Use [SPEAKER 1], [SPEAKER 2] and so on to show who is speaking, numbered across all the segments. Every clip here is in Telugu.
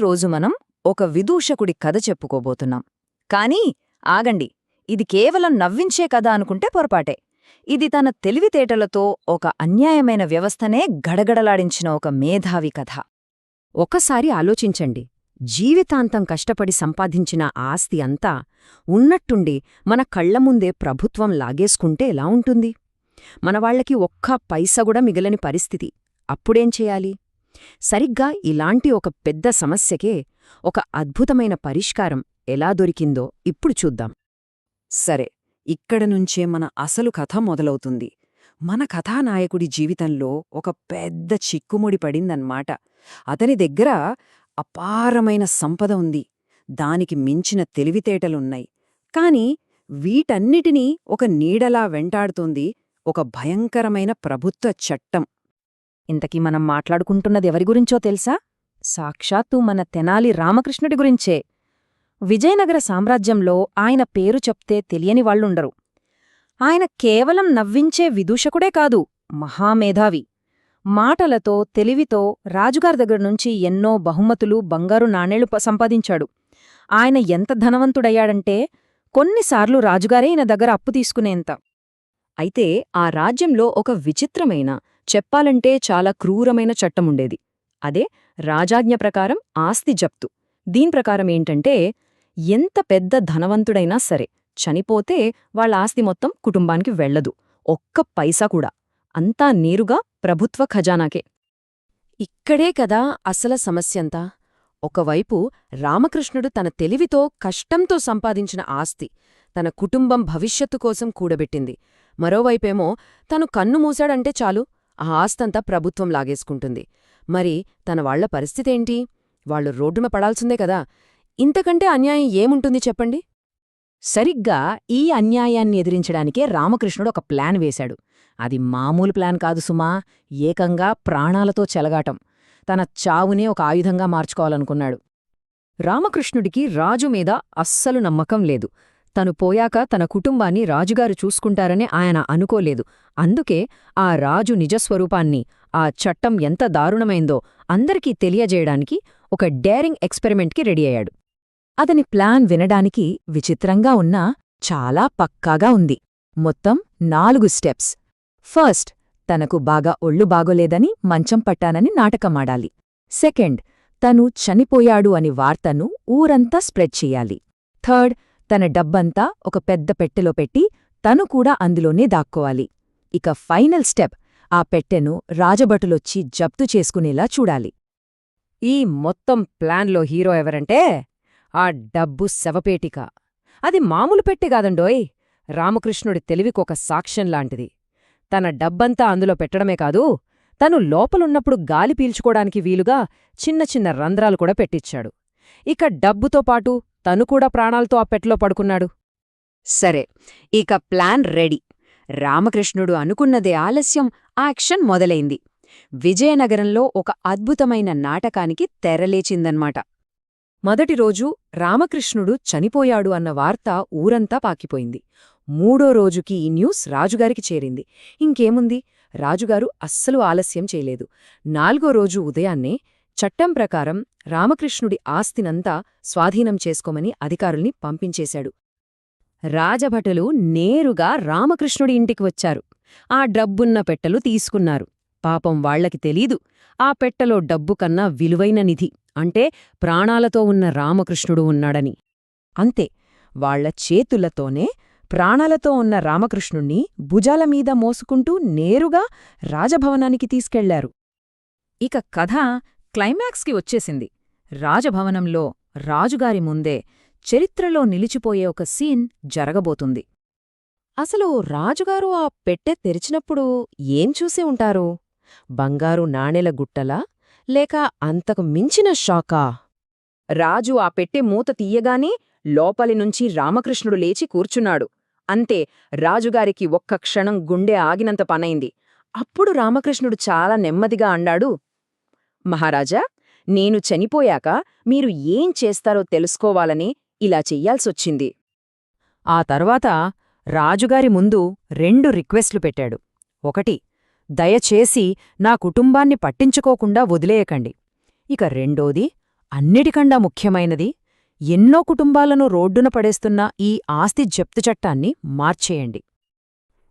[SPEAKER 1] ఈరోజు మనం ఒక విదూషకుడి కథ చెప్పుకోబోతున్నాం. కానీ ఆగండి, ఇది కేవలం నవ్వించే కథ అనుకుంటే పొరపాటే. ఇది తన తెలివితేటలతో ఒక అన్యాయమైన వ్యవస్థనే గడగడలాడించిన ఒక మేధావి కథ.
[SPEAKER 2] ఒకసారి ఆలోచించండి, జీవితాంతం కష్టపడి సంపాదించిన ఆస్తి అంతా ఉన్నట్టుండి మన కళ్లముందే ప్రభుత్వం లాగేసుకుంటే ఎలా ఉంటుంది? మనవాళ్లకి ఒక్క పైసగుడా మిగలని పరిస్థితి. అప్పుడేం చేయాలి? సరిగ్గా ఇలాంటి ఒక పెద్ద సమస్యకే ఒక అద్భుతమైన పరిష్కారం ఎలా దొరికిందో ఇప్పుడు చూద్దాం.
[SPEAKER 1] సరే, ఇక్కడ నుంచే మన అసలు కథ మొదలవుతుంది. మన కథానాయకుడి జీవితంలో ఒక పెద్ద చిక్కుముడి పడిందన్నమాట. అతని దగ్గర అపారమైన సంపద ఉంది, దానికి మించిన తెలివితేటలున్నాయి. కాని వీటన్నిటినీ ఒక నీడలా వెంటాడుతోంది ఒక భయంకరమైన ప్రభుత్వ చట్టం.
[SPEAKER 2] ఇంతకీ మనం మాట్లాడుకుంటున్నది ఎవరి గురించో తెలుసా? సాక్షాత్తు మన తెనాలి రామకృష్ణుడి గురించే. విజయనగర సామ్రాజ్యంలో ఆయన పేరు చెప్తే తెలియని వాళ్లుండరు. ఆయన కేవలం నవ్వించే విదూషకుడే కాదు, మహామేధావి. మాటలతో, తెలివితో రాజుగారి దగ్గరనుంచి ఎన్నో బహుమతులు, బంగారు నాణేళ్లు సంపాదించాడు. ఆయన ఎంత ధనవంతుడయ్యాడంటే కొన్నిసార్లు రాజుగారే ఈయన దగ్గర అప్పు తీసుకునేంత.
[SPEAKER 1] అయితే ఆ రాజ్యంలో ఒక విచిత్రమైన, చెప్పాలంటే చాలా క్రూరమైన చట్టముండేది. అదే రాజాజ్ఞ ప్రకారం ఆస్తి జప్తు. దీని ప్రకారమేంటంటే, ఎంత పెద్ద ధనవంతుడైనా సరే చనిపోతే వాళ్ళ ఆస్తి మొత్తం కుటుంబానికి వెళ్లదు, ఒక్క పైసా కూడా. అంతా నేరుగా ప్రభుత్వ ఖజానాకే.
[SPEAKER 2] ఇక్కడే కదా అసల సమస్యంతా. ఒకవైపు రామకృష్ణుడు తన తెలివితో, కష్టంతో సంపాదించిన ఆస్తి తన కుటుంబం భవిష్యత్తు కోసం కూడబెట్టింది. మరోవైపేమో తను కన్ను మూశాడంటే చాలు, ఆ ఆస్తంతా ప్రభుత్వం లాగేసుకుంటుంది. మరి తన వాళ్ల పరిస్థితేంటి? వాళ్లు రోడ్డున పడాల్సిందే కదా. ఇంతకంటే అన్యాయం ఏముంటుంది చెప్పండి?
[SPEAKER 1] సరిగ్గా ఈ అన్యాయాన్ని ఎదిరించడానికే రామకృష్ణుడు ఒక ప్లాన్ వేశాడు. అది మామూలు ప్లాన్ కాదు సుమా, ఏకంగా ప్రాణాలతో చెలగాటం. తన చావునే ఒక ఆయుధంగా మార్చుకోవాలనుకున్నాడు. రామకృష్ణుడికి రాజు మీద అస్సలు నమ్మకం లేదు. తను పోయాక తన కుటుంబాన్ని రాజుగారు చూసుకుంటారని ఆయన అనుకోలేదు. అందుకే ఆ రాజు నిజస్వరూపాన్ని, ఆ చట్టం ఎంత దారుణమైందో అందరికీ తెలియజేయడానికి ఒక డేరింగ్ ఎక్స్పెరిమెంట్కి రెడీ అయ్యాడు. అతని ప్లాన్ వినడానికి విచిత్రంగా ఉన్నా చాలా పక్కాగా ఉంది. మొత్తం 4 స్టెప్స్. ఫస్ట్, తనకు బాగా ఒళ్ళు బాగోలేదని మంచం పట్టానని నాటకమాడాలి. సెకండ్, తను చనిపోయాడు అని వార్తను ఊరంతా స్ప్రెడ్ చెయ్యాలి. థర్డ్, తన డబ్బంతా ఒక పెద్ద పెట్టెలో పెట్టి తను కూడా అందులోనే దాక్కోవాలి. ఇక ఫైనల్ స్టెప్, ఆ పెట్టెను రాజభటులొచ్చి జప్తు చేసుకునేలా చూడాలి. ఈ మొత్తం ప్లాన్లో హీరో ఎవరంటే ఆ డబ్బు శవపేటిక. అది మామూలు పెట్టె కాదండోయ్, రామకృష్ణుడి తెలివికొక సాక్ష్యంలాంటిది. తన డబ్బంతా అందులో పెట్టడమే కాదు, తను లోపలున్నప్పుడు గాలి పీల్చుకోడానికి వీలుగా చిన్న చిన్న రంధ్రాలు కూడా పెట్టించాడు. ఇక డబ్బుతో పాటు తను కూడా ప్రాణాలతో ఆ పెట్టెలో పడుకున్నాడు. సరే, ఇక ప్లాన్ రెడీ. రామకృష్ణుడు అనుకున్నదే ఆలస్యం, యాక్షన్ మొదలైంది. విజయనగరంలో ఒక అద్భుతమైన నాటకానికి తెరలేచిందన్మాట. మొదటి రోజు రామకృష్ణుడు చనిపోయాడు అన్న వార్త ఊరంతా పాకిపోయింది. 3వ రోజుకి ఈ న్యూస్ రాజుగారికి చేరింది. ఇంకేముంది, రాజుగారు అస్సలు ఆలస్యం చేయలేదు. 4వ రోజు ఉదయాన్నే చట్టం ప్రకారం రామకృష్ణుడి ఆస్తినంతా స్వాధీనం చేసుకోమని అధికారుల్ని పంపించేశాడు. రాజభటులు నేరుగా రామకృష్ణుడి ఇంటికి వచ్చారు. ఆ డబ్బున్న పెట్టెలు తీసుకున్నారు. పాపం వాళ్లకి తెలీదు, ఆ పెట్టెలో డబ్బు కన్నా విలువైన నిధి, అంటే ప్రాణాలతో ఉన్న రామకృష్ణుడు ఉన్నాడని. అంతే, వాళ్ల చేతులతోనే ప్రాణాలతో ఉన్న రామకృష్ణుణ్ణి భుజాలమీద మోసుకుంటూ నేరుగా రాజభవనానికి తీసుకెళ్లారు. ఇక కథ క్లైమాక్స్కి వచ్చేసింది. రాజభవనంలో రాజుగారి ముందే చరిత్రలో నిలిచిపోయే ఒక సీన్ జరగబోతుంది. అసలు రాజుగారు ఆ పెట్టె తెరిచినప్పుడు ఏం చూసే ఉంటారు? బంగారు నాణెల గుట్టలా, లేక అంతకు మించిన షాకా? రాజు ఆ పెట్టె మూత తీయగానే లోపలినుంచి రామకృష్ణుడు లేచి కూర్చున్నాడు. అంతే, రాజుగారికి ఒక్క క్షణం గుండె ఆగినంత పనైంది. అప్పుడు రామకృష్ణుడు చాలా నెమ్మదిగా అన్నాడు, మహారాజా, నేను చనిపోయాక మీరు ఏం చేస్తారో తెలుసుకోవాలని ఇలా చెయ్యాల్సొచ్చింది. ఆ తర్వాత రాజుగారి ముందు 2 రిక్వెస్ట్లు పెట్టాడు. 1, దయచేసి నా కుటుంబాన్ని పట్టించుకోకుండా వదిలేయకండి. ఇక రెండోది, అన్నిటికన్నా ముఖ్యమైనది, ఎన్నో కుటుంబాలను రోడ్డున పడేస్తున్న ఈ ఆస్తి జప్తు చట్టాన్ని మార్చేయండి.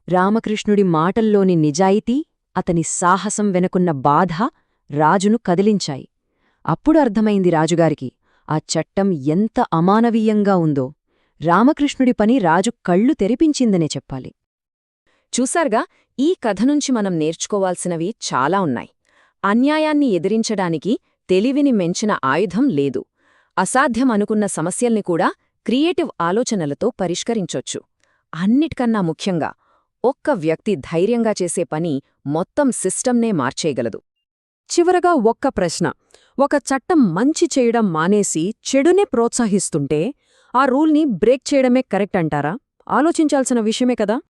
[SPEAKER 2] రామకృష్ణుడి మాటల్లోని నిజాయితీ, అతని సాహసం వెనుకున్న బాధ రాజును కదిలించాయి. అప్పుడు అర్థమైంది రాజుగారికి ఆ చట్టం ఎంత అమానవీయంగా ఉందో. రామకృష్ణుడి పని రాజు కళ్ళు తెరిపించిందనే చెప్పాలి.
[SPEAKER 1] చూసారుగా, ఈ కథ నుంచి మనం నేర్చుకోవాల్సినవి చాలా ఉన్నాయి. అన్యాయాన్ని ఎదిరించడానికి తెలివిని మించిన ఆయుధం లేదు. అసాధ్యం అనుకున్న సమస్యల్ని కూడా క్రియేటివ్ ఆలోచనలతో పరిష్కరించొచ్చు. అన్నిటికన్నా ముఖ్యంగా, ఒక్క వ్యక్తి ధైర్యంగా చేసే పని మొత్తం సిస్టమ్నే మార్చేయగలదు. చివరగా ఒక్క ప్రశ్న. ఒక చట్టం మంచి చేయడం మానేసి చెడునే ప్రోత్సహిస్తుంటే ఆ రూల్ని బ్రేక్ చేయడమే కరెక్ట్ అంటారా? ఆలోచించాల్సిన విషయమే కదా.